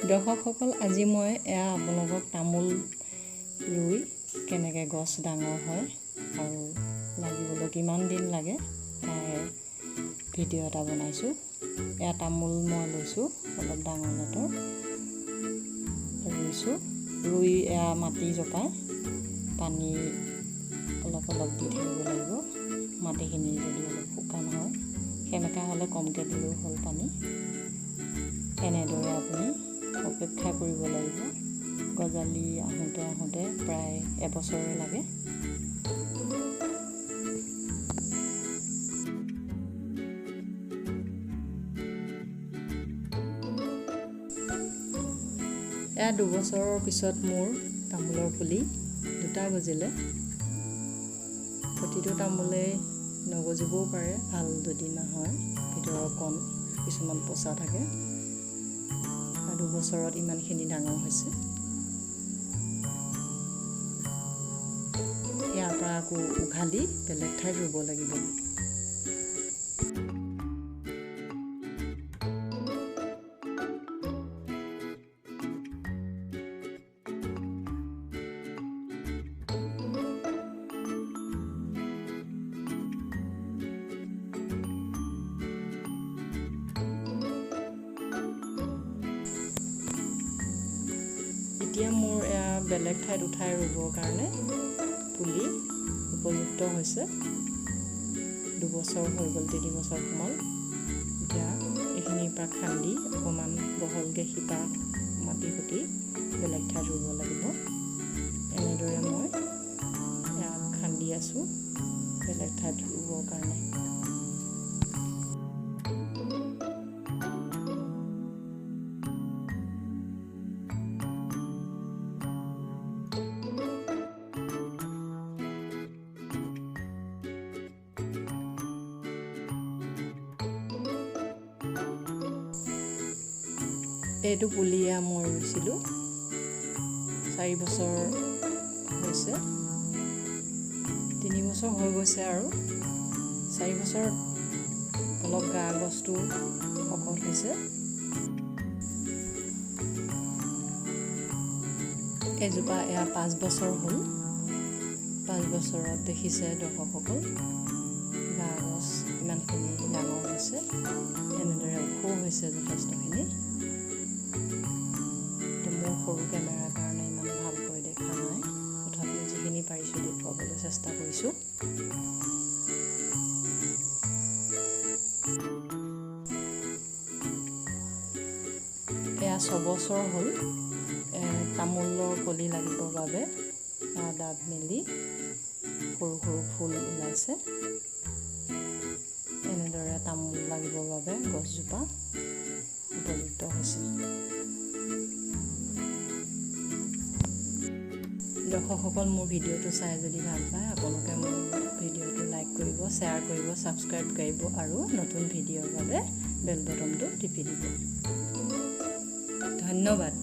দৰ্শকসকল, আজি মই আপোনালোকক তামোল ৰুই কেনেকৈ গছ ডাঙৰ হয় আৰু লাগিবলৈ কিমান দিন লাগে তাৰে ভিডিঅ' এটা বনাইছোঁ। তামোল মই লৈছোঁ অলপ ডাঙৰ জাতৰ, ৰুইছোঁ। ৰুই মাটি জপাই পানী অলপ দি থাকিব লাগিব। মাটিখিনি যদি অলপ শুকান হয়, সেমেকা হ'লে কমকৈ দিলেও হ'ল পানী। এনেদৰে আপুনি অপেক্ষা কৰিব লাগিব। গজালি আহোঁতে প্ৰায় এবছৰে লাগে। দুবছৰৰ পিছত মোৰ তামোলৰ পুলি দুটা গজিলে। প্ৰতিটো তামোলেই নগজিবও পাৰে, ভাল যদি নহয়, ভিতৰৰ কণ কিছুমান পচা থাকে। দুবছৰত ইমানখিনি ডাঙৰ হৈছে। ইয়াৰ পৰা আকৌ উঘালি বেলেগ ঠাইত ৰুব লাগিব। এতিয়া মোৰ বেলেগ ঠাইত উঠাই ৰুবৰ কাৰণে পুলি উপযুক্ত হৈছে। দুবছৰ হৈ গ'ল, 3 বছৰ সোমাল। এতিয়া এইখিনিৰ পৰা খান্দি অকণমান বহলকৈ শিপা মাটি পুতি বেলেগ ঠাইত ৰুব লাগিব। এনেদৰে মই খান্দি আছোঁ বেলেগ ঠাইত ৰুবৰ কাৰণে। এইটো পুলি মই ৰুইছিলোঁ, 4 বছৰ হৈছে। 3 বছৰ হৈ গৈছে আৰু 4 বছৰত অলপ গছটো শকত হৈছে। এজোপা 5 বছৰ হ'ল। 5 বছৰত দেখিছে দৰ্শকসকল, গছ ইমানখিনি ডাঙৰ হৈছে। এনেদৰে ওখও হৈছে যথেষ্টখিনি। মোৰ সৰু কেমেৰাৰ কাৰণে ইমান ভালকৈ দেখা নাই, তথাপিও যিখিনি পাৰিছোঁ দেখুৱাবলৈ চেষ্টা কৰিছোঁ। 6 বছৰ হ'ল। তামোলৰ কলি লাগিবৰ বাবে ডাব মেলি সৰু ফুল ওলাইছে। এনেদৰে তামোল লাগিবৰ বাবে গছজোপা উপযুক্ত হৈছে। দৰ্শকসকল, মোৰ ভিডিঅ'টো চাই যদি ভাল পায়, আপোনালোকে মোৰ ভিডিঅ'টো লাইক কৰিব, শ্বেয়াৰ কৰিব, ছাবস্ক্ৰাইব কৰিব আৰু নতুন ভিডিঅ'ৰ বাবে বেল বটনটো টিপি দিব। ধন্যবাদ।